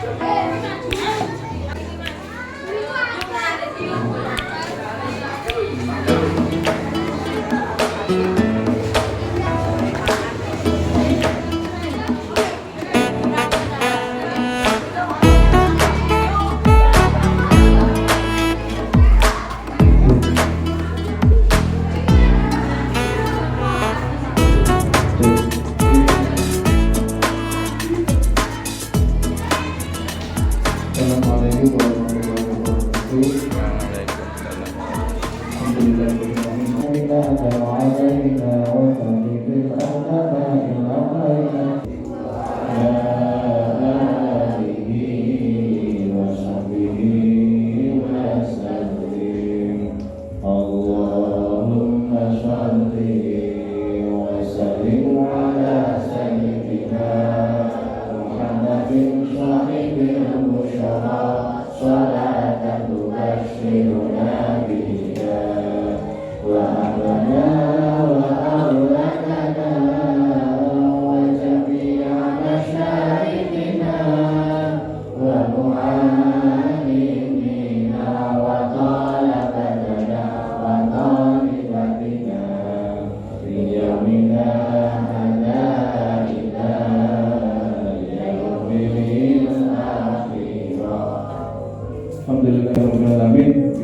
Alhamdulillahirrahmanirrahim.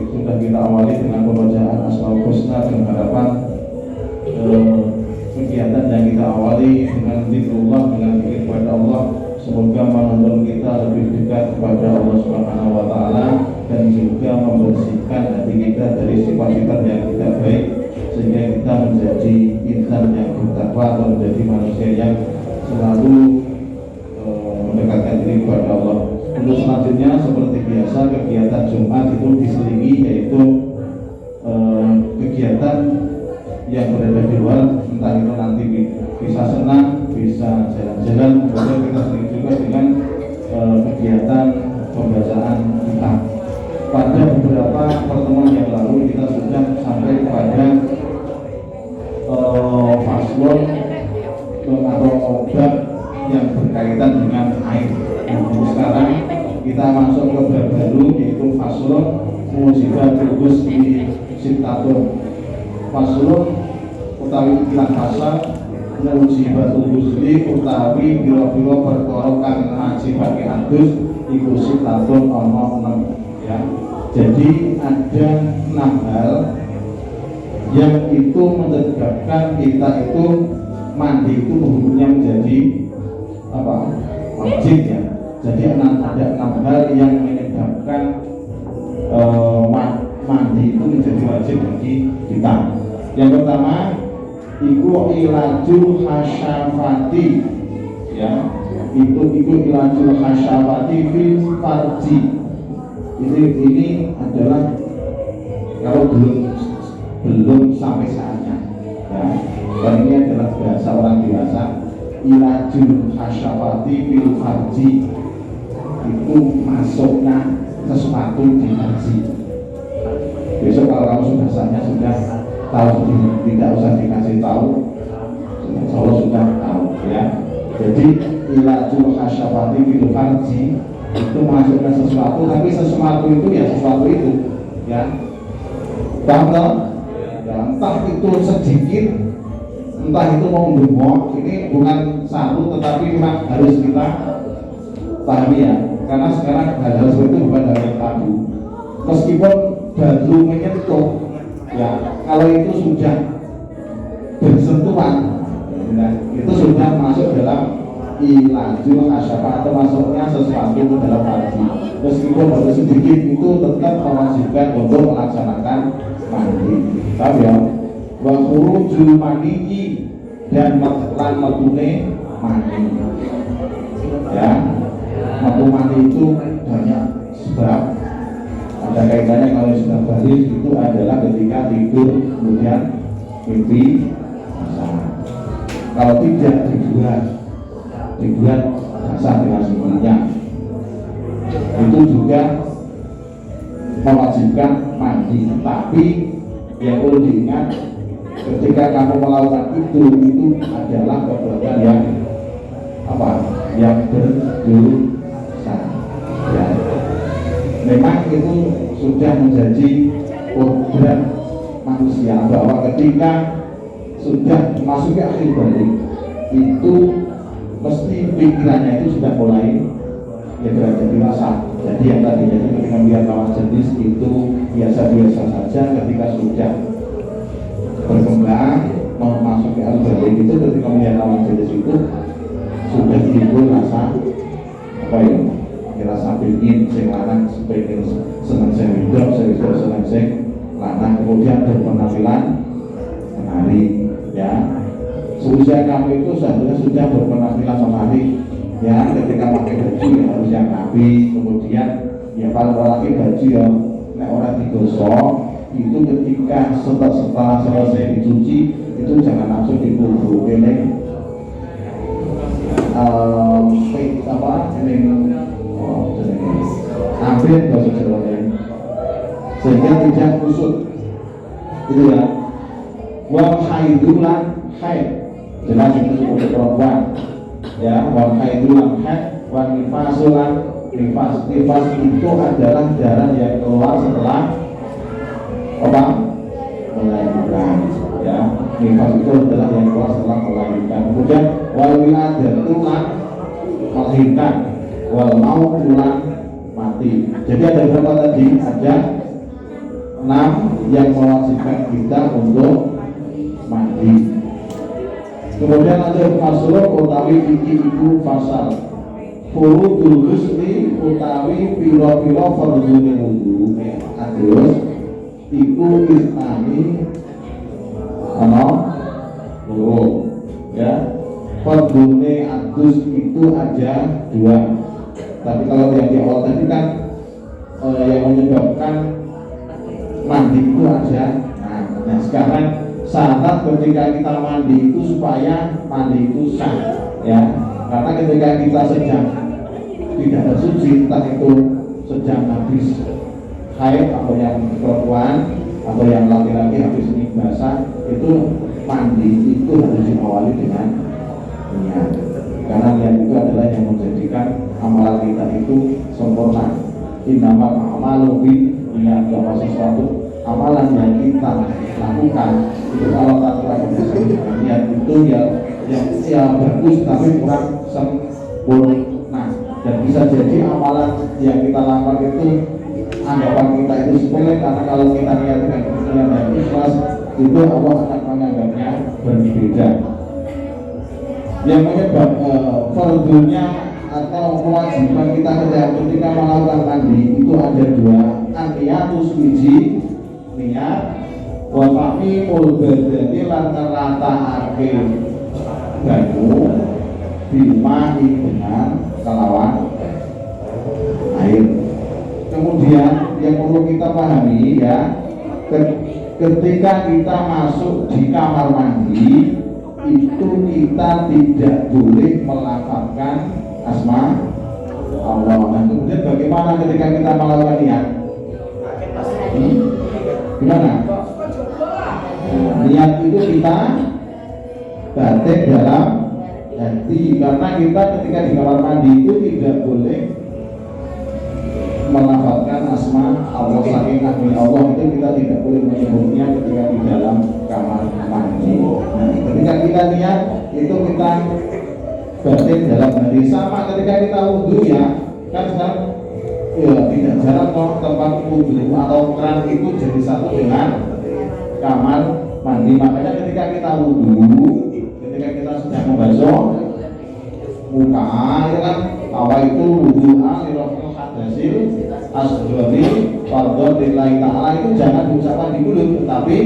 Sudah kita awali dengan pembacaan Asmaul Husna dengan harapan kegiatan yang kita awali dengan zikrullah, dengan zikir kepada Allah, semoga menuntun kita lebih dekat kepada Allah Subhanahu wa taala dan juga membersihkan hati kita dari sifat-sifat yang tidak baik sehingga kita menjadi insan yang bertakwa atau menjadi manusia yang selalu mendekatkan diri kepada Allah. Untuk selanjutnya seperti biasa kegiatan Jumat itu diselingi yaitu kegiatan yang berada di luar, entah itu nanti bisa senang, bisa jalan-jalan, kemudian kita selingi juga dengan kegiatan pembacaan kitab. Pada beberapa pertemuan yang lalu kita sudah sampai pada faslon atau bab yang berkaitan dengan air. Sekarang kita masuk ke bab baru yaitu faslon mujibatul ghusli sitatun. Faslon utawi ilang pasal mujibatul ghusli utawi pira-pira perkara kang ngajibake adus iku sitatun ana 6 ya. Jadi ada 6 hal yang itu menyebabkan kita itu mandi itu hukumnya menjadi apa? Wajib ya. Jadi ada 6 hal yang menyebabkan mandi itu menjadi wajib bagi kita. Yang pertama iku ilajul hasyafati ya. Itu ilajul hasyafati fil farji. Ini adalah kalau belum sampai saatnya ya. Dan ini adalah bahasa orang dewasa. Ilajul hasyafati fil farji itu masuknya sesuatu di farji. Besok kalau kamu sudah saatnya sudah tahu, tidak usah dikasih tahu, Allah sudah tahu ya. Jadi ilajul hasyafati fil farji itu masukkan sesuatu, tapi sesuatu itu ya sesuatu itu ya. Bahkan ya, entah itu sedikit, entah itu mau gemuk, ini bukan satu tetapi memang harus kita pahami ya. Karena sekarang hal-hal seperti itu bukan hal yang tabu. Meskipun baru menyentuh ya, kalau itu sudah bersentuhan nah, itu sudah masuk dalam ilajul hasyafah atau masuknya sesuatu ke dalam farji. Meskipun baru sedikit itu tetap mewajibkan untuk melaksanakan mandi. Paham ya? Wa khurujul maniyyi dan lan metune mani. Ya. Metu mani itu banyak sebab. Ada kaitannya kalau sudah baris itu adalah ketika tidur kemudian mimpi pasangan. Kalau tidak dibuat basah dengan semuanya, itu juga mewajibkan mandi. Tapi yang perlu diingat ketika kamu melakukan itu adalah perbuatan yang apa? Yang berdosa. memang itu sudah menjadi kodrat manusia bahwa ketika sudah memasuki akhir balik itu mesti pikirannya itu sudah mulai ya berada dewasa. Jadi yang tadinya itu ketika melihat lawan jenis itu biasa-biasa saja, ketika sudah berkembang memasuki akhir balik itu ketika melihat lawan jenis itu sudah timbul rasa apa ya? Rasa ingin sing lanang sebagai senang sing hidup, senang sing lanang, kemudian berpenampilan menarik ya. Seusia kamu itu seharusnya sudah berpenampilan menarik ya, ketika pakai baju ya harus yang rapi, kemudian ya kalau lagi baju ya nek orang digosok itu ketika setelah selesai dicuci itu jangan langsung diburu ini apa ini hampir bahasa Jawa sehingga tidak kusut itu ya. Wal haidulan haid jelas itu untuk perempuan ya. Wal haidulan haid wal nifasulan nifas itu adalah darah yang keluar setelah apa melahirkan ya. Nifas itu adalah yang keluar setelah melahirkan. Kemudian wal wiladatulan melahirkan, wal mautulan mati. Jadi ada berapa tadi? Ada 6 yang mewajibkan kita untuk mandi. Kemudian ada fasul utawi iki iku fasal furudul ghusli utawi pira-pira fardhune wudu. Adus iku isnani ana loro ya. Fardhune adus itu aja 2. Tapi kalau yang di awal tadi kan yang menyebabkan mandi itu aja. Nah sekarang syarat ketika kita mandi itu supaya mandi itu sah ya. Karena ketika kita sedang tidak bersuci, entah itu sedang habis haid atau yang perempuan atau yang laki-laki habis ini basah, itu mandi itu harus diawali dengan niat. Karena niat itu adalah yang menjadikan amalan kita itu sempurna. Innamal a'malu binniyat, bahwa sesuatu amalan yang kita lakukan itu kalau tak terlalu niat itu ya bagus tapi kurang sempurna. Dan bisa jadi amalan yang kita lakukan itu anggapan kita itu sepele, karena kalau kita niat dengan niat dan ikhlas itu Allah akan menganggapnya berbeda. Yang menyebab fardunya atau kewajiban kita ketika melakukan mandi itu ada 2. Aniyatus wiji niat, wa fa'imul badani lan neratakake banyu bilmahi dengan kelawan air. Kemudian yang perlu kita pahami ya, ketika kita masuk di kamar mandi itu kita tidak boleh melafazkan asma Allah. Nah kemudian bagaimana ketika kita melakukan niat? Gimana? Niat itu kita batik dalam hati, karena kita ketika di kamar mandi itu tidak boleh melafazkan asma Allah, saking agungnya Allah itu kita tidak boleh menyebutnya ketika di dalam kamar mandi. Nah, ketika kita niat itu kita batin dalam hati. Sama ketika kita wudhu ya, kan sekarang ya tidak jarang kok tempat wudhu atau keran itu jadi satu dengan kamar mandi. Makanya ketika kita wudhu, ketika kita sedang membasuh muka ya kan, awal itu wudhu'a lirafil hadasil asghari fardhon lillahi ta'ala, itu jangan diucapkan di mulut tetapi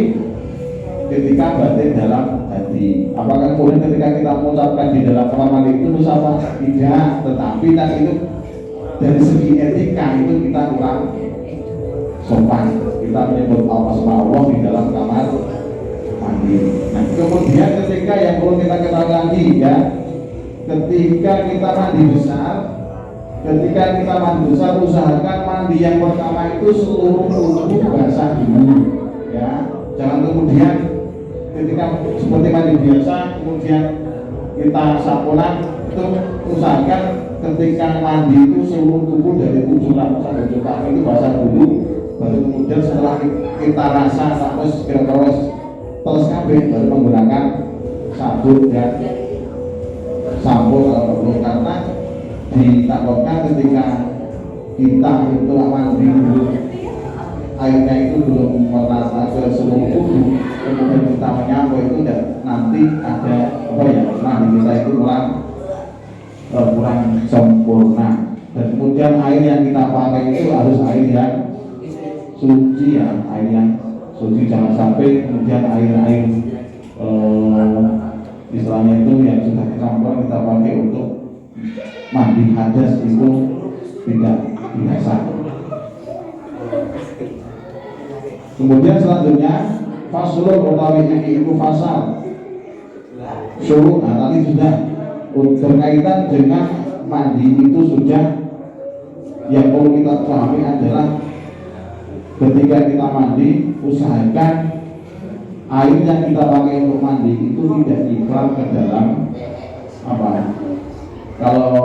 ketika batin dalam hati. Apakah kemudian ketika kita mengucapkan di dalam kamar mandi itu musafah? Tidak, tetapi kan itu dari segi etika itu kita kurang sopan. Kita menyebut Allah di dalam kamar mandi. Nah kemudian ketika yang perlu kita ketahui lagi ya, ketika kita mandi besar, usahakan mandi yang pertama itu seluruh tubuh basah dulu ya. Jangan kemudian ketika seperti mandi biasa kemudian kita sapunan itu usahakan ketika mandi itu seluruh tubuh dari ujung rambut sampai ujung kaki itu basah dulu, baru kemudian setelah kita rasa terus kira-kira terus kabeh baru menggunakan sabun dan sampo kalau perlu, karena ditakutkan ketika kita itu mandi dulu airnya itu belum merata ke seluruh tubuh, kemudian kita menyapu itu nanti ada apa ya, mandi kita itu kurang sempurna. Dan kemudian air yang kita pakai itu harus air yang suci ya, air yang suci, jangan sampai kemudian air istilahnya itu yang sudah dicampur kita pakai untuk mandi hadas itu tidak biasa. Kemudian selanjutnya faslun utawi itu fasal syurut. Nah tadi sudah berkaitan dengan mandi itu sudah, yang perlu kita pahami adalah ketika kita mandi usahakan air yang kita pakai untuk mandi itu tidak ikram ke dalam apa, kalau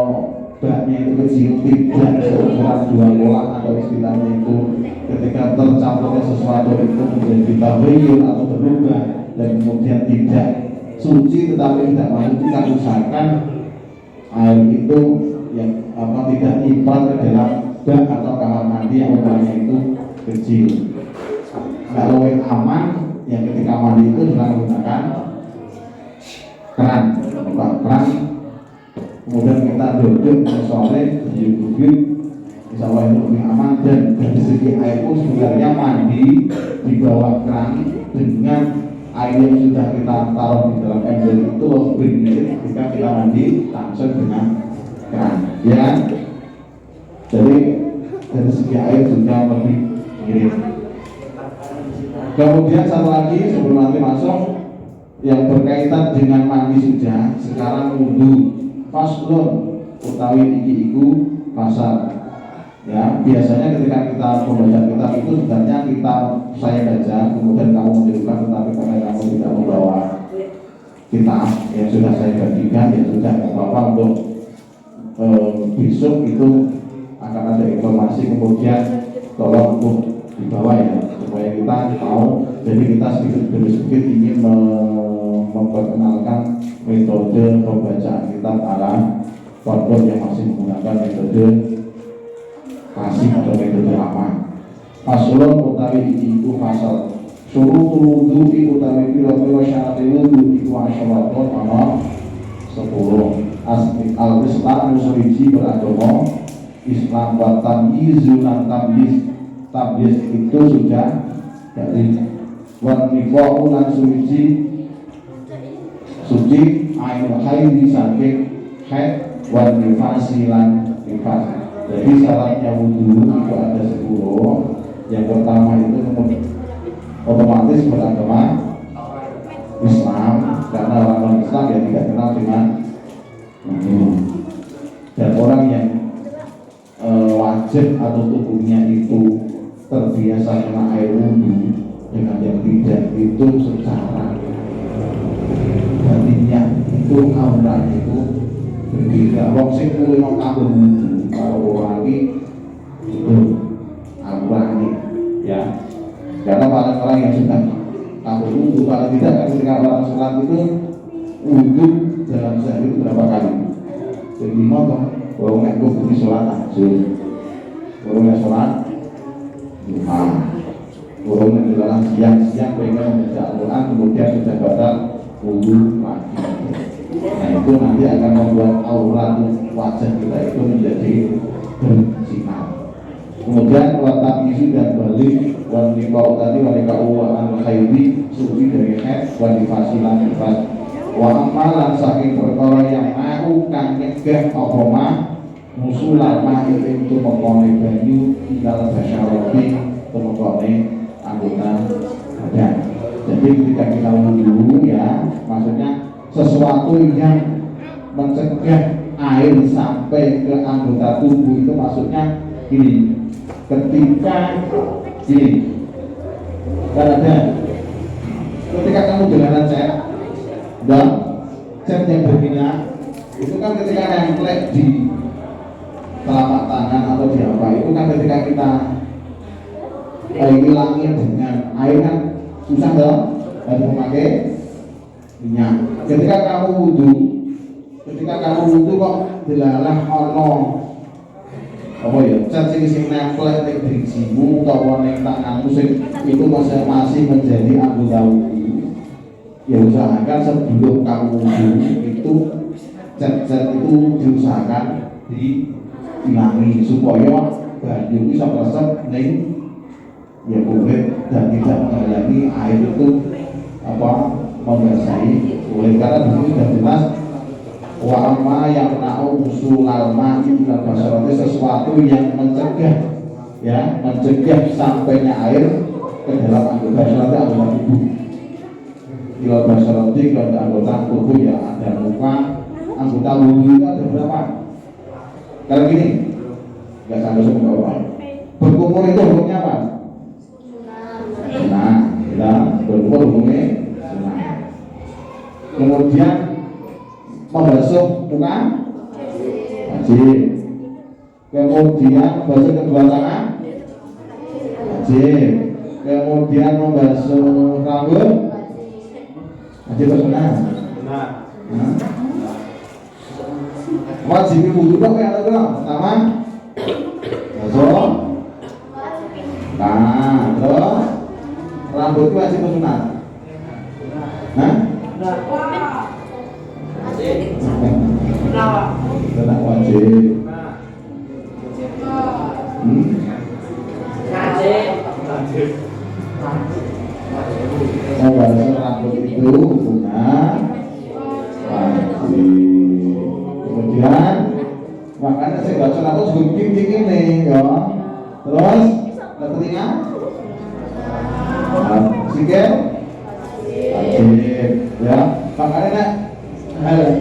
baknya itu kecil tidak seukuran 2 kolam atau istilahnya itu ketika tercampurnya sesuatu itu menjadi tabayun atau berubah dan kemudian tidak suci tetapi tidak mau, kita usahakan air itu yang apa tidak ikram ke dalam bak atau kamar mandi yang ukurannya itu kecil. Kalau yang aman yang ketika mandi itu juga menggunakan keran, keran. Kemudian kita duduk sore buyut-buyut, insya Allah itu lebih aman. Dan dari segi air pun sebenarnya mandi di bawah keran dengan air yang sudah kita taruh di dalam ember itu lebih mirip ketika kita mandi langsung dengan keran, ya kan? Jadi dari segi air juga lebih mirip. Kemudian satu lagi sebelum nanti masuk yang berkaitan dengan mandi sudah, sekarang wudhu. Faslun utawi iku pasal. Ya, biasanya ketika kita membaca kitab itu sebenarnya saya baca, kemudian kamu menunjukkan, tetapi karena kamu tidak membawa kitab yang sudah saya bagikan, ya sudah tidak apa-apa, untuk besok itu akan ada informasi, kemudian tolong untuk dibawa ya, supaya kita tahu. Jadi kita sedikit demi sedikit ingin memperkenalkan metode pembacaan kitab ala pondok yang masih menggunakan metode klasik atau metode lama. Faslun utawi itu fasal syurutul wudu'i utawi pira-pira syarat wudu iku asyaratun ana 10. Al-Islam musuhiji beragama Islam wa tamyizu lan tamyiz itu sudah dari wa nifaqu lan suci ainul haidi saking haid wa nifasi lan nifas. Jadi syaratnya wudu itu ada 10. Yang pertama itu otomatis beragama Islam, karena orang Islam yang tidak kenal dengan wudu. Dan orang yang wajib atau tubuhnya itu terbiasa kena air wudu dengan yang tidak, itu secara hatinya itu auranya itu berbeda. Wong sing kuwi nang kabeh wudu kalau lagi itu auranya ya, karena orang-orang yang sudah kabeh wudu, kalau tidak kan ketika orang sholat itu wudu dalam sehari itu berapa kali? Jadi motor kalau nggak gue sholat aja, kalau nggak sholat duha, kalau nggak siang pengen membaca Al-Quran, kemudian sudah batal wudu lagi. Nah itu nanti akan membuat aurat wajah kita itu menjadi bersinar. Kemudian watak isi dan balik wanita tadi wanita uang haidi suci dari haid wanita silan nifas wa amalan saking perkara yang mau kang nyegah apa mah musulan mah itu mengkone banyu tinggal basyarati mengkone anggota badan. Jadi ketika kita wudu ya, maksudnya sesuatu yang mencegah air sampai ke anggota tubuh itu, maksudnya ini ketika ini kan ada ketika kamu dengan cat dan cat yang berminyak itu kan ketika nempel di telapak tangan atau di apa itu kan ketika kita hilangin dengan air kan susah dong, harus memakai minyak. Ketika kamu wudhu kok dilalah ono apa ya cat sing nempel ning drijimu utawa ning tanganmu sing itu masih menjadi anggota wudhu, ya usahakan sebelum kamu wudhu itu cat itu diusahakan dihilangi supaya banyu bisa meresap ning ya kulit dan tidak menghalangi air itu apa membasahi kulit, karena di sini sudah jelas wa amma yang na'u usulal ma'i ila basyarati, sesuatu yang mencegah ya mencegah sampainya air ke dalam anggota anggota tubuh. Ila basyarati ke anggota tubuh ya ada muka, anggota wudhu itu ada berapa? Kalau gini nggak sampai semua orang berkumur itu hukumnya apa? Sunah, ya berkumur hukumnya sunah. Kemudian membasuh muka wajib. Kemudian membasuh kedua tangan wajib. Kemudian membasuh rambut wajib atau sunah? Wajib wudhu kok kayak apa? Pertama basuh terus rambut wajib atau sunah? Tidak wajib. Membasuh rambut itu sunah wajib. Kemudian makanya saya baca rambut juga dingin nih ya. Terus ke telinga sikil wajib ya. Makanya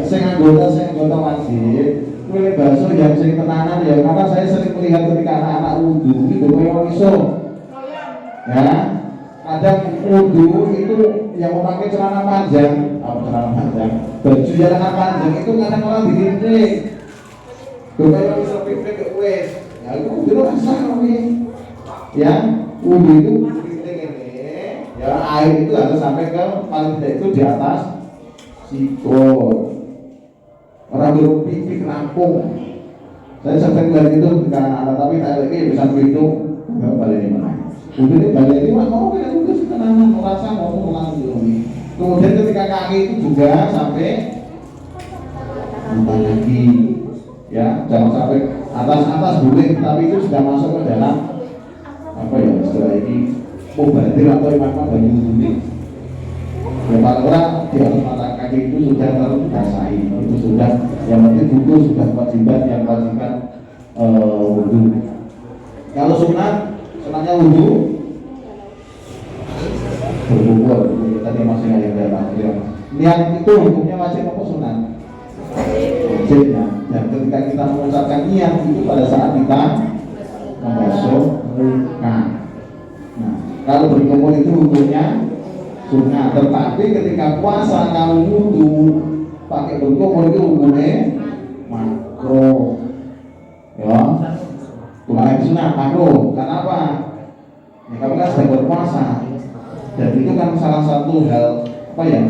saya anggota wajib boleh basuh yang sering tenanan ya, karena saya sering melihat ketika anak-anak wudhu itu memang iso ya, kadang wudhu itu yang memakai celana panjang baju yang panjang itu kadang orang dirintik memang bisa pipik ke wes ya itu wudhu asal ya, wudhu itu dirintik ini ya, air itu harus sampai ke paling tidak itu di atas sikut, orang berpikir rampung. Saya sering lihat itu ketika anak-anak, tapi saya lagi bisa begitu nggak balik ini mana. Udah ini balik ini mah mau kayak udah sekarang merasa ngomong langsung. Kemudian ketika kaki itu juga sampai empat kaki, ya jangan sampai atas boleh, tapi itu sudah masuk ke dalam apa ya istilah ini mubadir atau imam banyu ini. Ya orang di atas mata kaki itu sudah terbasahi, itu sudah yang penting wudhu sudah kewajiban yang kewajiban wudhu. Kalau sunahnya wudhu berkumpul, tadi masih ada yang niat itu hukumnya wajib apa sunat? Wajib ya. Dan ketika kita mengucapkan niat itu pada saat kita membasuh muka. Nah, kalau berkumpul itu hukumnya sunah, tetapi ketika puasa kamu wudhu pakai berkumur itu hukumnya makro ya, bukan lagi sunah, makro. Kenapa? Ya, kamu kan sedang berpuasa dan itu kan salah satu hal apa ya,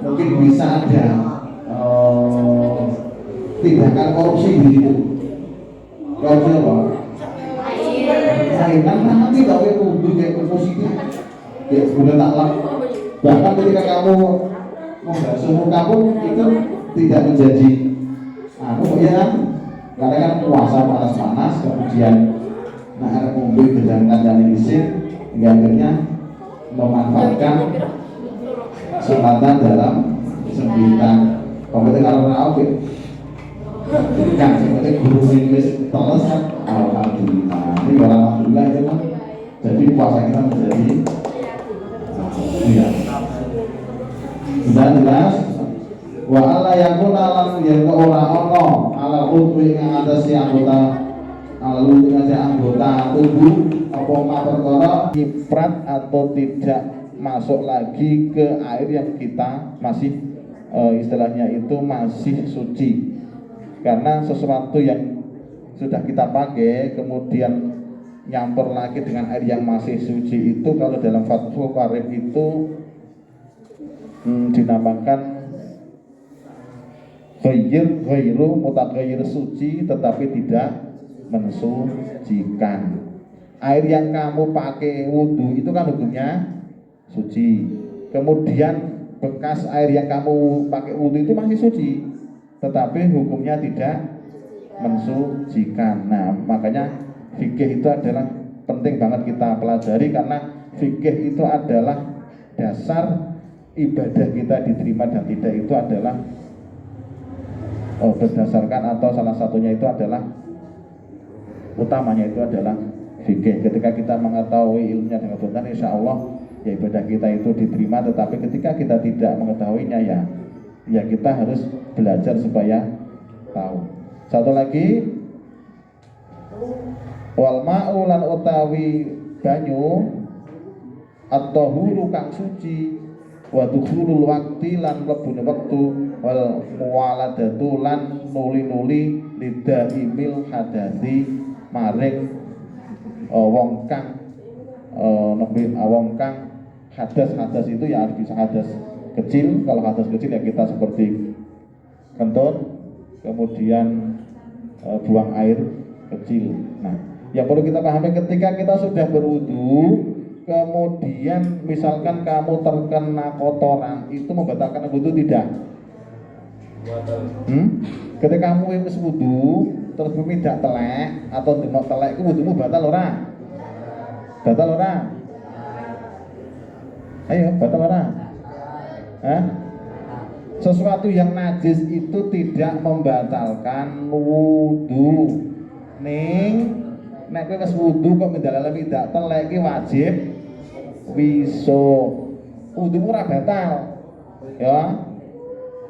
mungkin bisa ada tindakan korupsi di situ. Korupsi apa? Kan nanti kalau wudhu kayak positif ya sudah tak laku. Bahkan ketika kamu membasuh muka pun itu tidak menjadi ya, karena kan puasa panas-panas, kemudian air umbi berjangkaan dan isin hingga akhirnya memanfaatkan kesempatan dalam sembilan kompeten karaoke kan seperti guru Inggris teles kan, alhamdulillah ini alhamdulillah itu kan, jadi puasa kita menjadi ya sudah jelas. Wa alla yakuna lan yen ora ana ala utwi ing atase anggota anggota tubuh apa perkara kiprat atau tidak masuk lagi ke air yang kita masih istilahnya itu masih suci, karena sesuatu yang sudah kita pakai kemudian nyampur lagi dengan air yang masih suci itu, kalau dalam Fathul Qarib itu dinamakan ghairu mutaghayyir, suci tetapi tidak mensucikan. Air yang kamu pakai wudhu itu kan hukumnya suci. Kemudian bekas air yang kamu pakai wudhu itu masih suci, tetapi hukumnya tidak mensucikan. Nah, makanya fikih itu adalah penting banget kita pelajari, karena fikih itu adalah dasar ibadah kita diterima dan tidak itu adalah berdasarkan, atau salah satunya itu adalah utamanya itu adalah fikih. Ketika kita mengetahui ilmunya dengan benar, insya Allah ya ibadah kita itu diterima. Tetapi ketika kita tidak mengetahuinya, ya kita harus belajar supaya tahu. Satu lagi, wal ma'u lan utawi banyu at-tahuru kang suci, wa dukhulul waqti lan mlebune wektu, wal muwaladatu lan nuli-nuli lidaimil hadasi maring wong kang nembe wong kang hadas itu ya harus bisa hadas kecil. Kalau hadas kecil ya kita seperti kentut, kemudian buang air kecil. Nah, yang perlu kita pahami ketika kita sudah berwudu, kemudian misalkan kamu terkena kotoran, itu membatalkan wudu tidak? Ketika kamu wis wudu terus bumi tidak telek atau demok telek, itu wudumu batal ora? Batal ora? Ayo, batal ora? Sesuatu yang najis itu tidak membatalkan wudu. Nek kowe wis wudu kok mendalam tidak telek iki wajib wiso. Wudumu ora batal. Ya.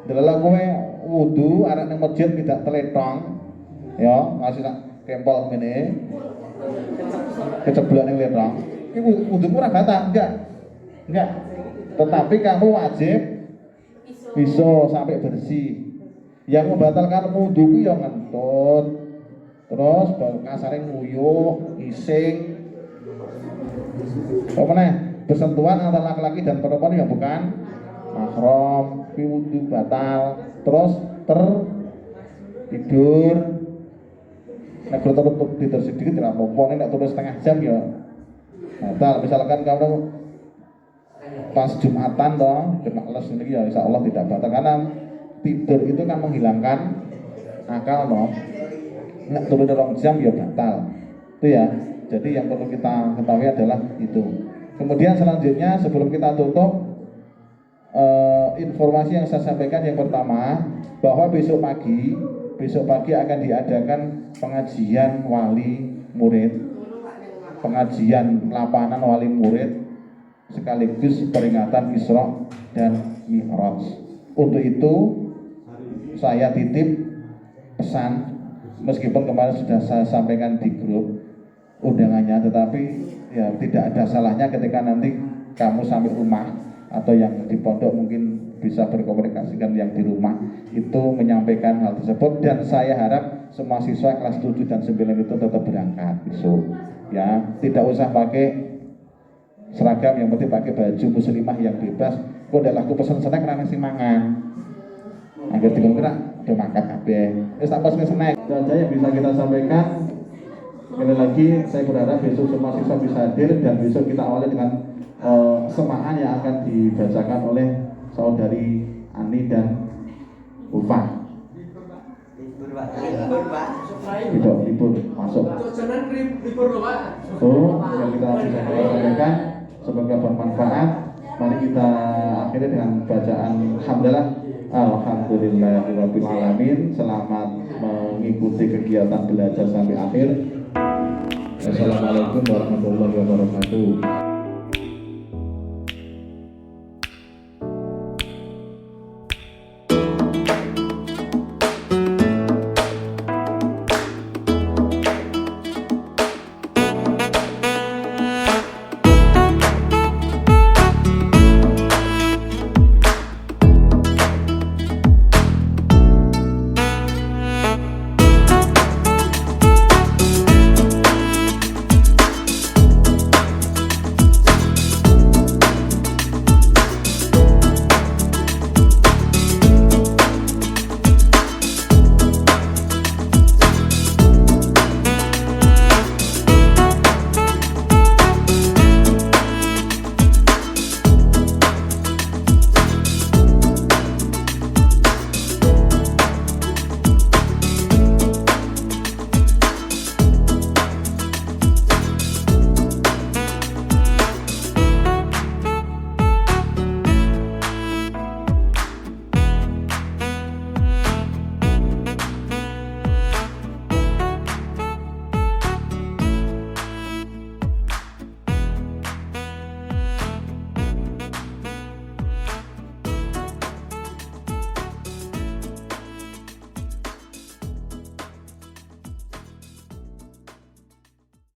Delala kowe wudu arek ning masjid tidak teletong. Ya, ngasih kempol ngene. Keceblok ning letong. Iki wudumu ora batal, enggak. Tetapi kamu wajib bisa sampai bersih. Yang membatalkan wudu ku ya ngentut, terus kasare nguyuh, ngising, bersentuhan antara laki-laki dan perempuan yang bukan mahram, wudu batal. Terus tidur, nek tidur sedikit tidak apa-apa, nek turun setengah jam ya batal. Misalkan kamu pas Jumatan toh, Jumat les ini ya insya Allah tidak batal, karena tidur itu kan menghilangkan akal toh. Nek turun 2 jam ya batal. Itu ya. Jadi yang perlu kita ketahui adalah itu. Kemudian selanjutnya sebelum kita tutup, informasi yang saya sampaikan yang pertama, bahwa besok pagi akan diadakan pengajian wali murid, pengajian lapangan wali murid sekaligus peringatan Isra dan Mi'raj. Untuk itu saya titip pesan, meskipun kemarin sudah saya sampaikan di grup undangannya, tetapi ya tidak ada salahnya ketika nanti kamu sampai rumah atau yang di pondok mungkin bisa berkomunikasikan yang di rumah itu menyampaikan hal tersebut. Dan saya harap semua siswa kelas 7 dan 9 itu tetap berangkat besok ya, tidak usah pakai seragam, yang penting pakai baju muslimah yang bebas. Kok ndak laku pesen snack ra sing mangan. Agar dikira udah makan kabeh. Wis tak pesen snack. Dan yang bisa kita sampaikan sekali lagi, saya berharap besok semua siswa bisa hadir, dan besok kita awali dengan semaan yang akan dibacakan oleh saudari Ani dan Ulfa. Libur masuk. Yang kita bisa sampaikan semoga bermanfaat. Mari kita akhiri dengan bacaan hamdalah. Alhamdulillahirabbil alamin. Selamat mengikuti kegiatan belajar sampai akhir. Assalamualaikum warahmatullahi wabarakatuh.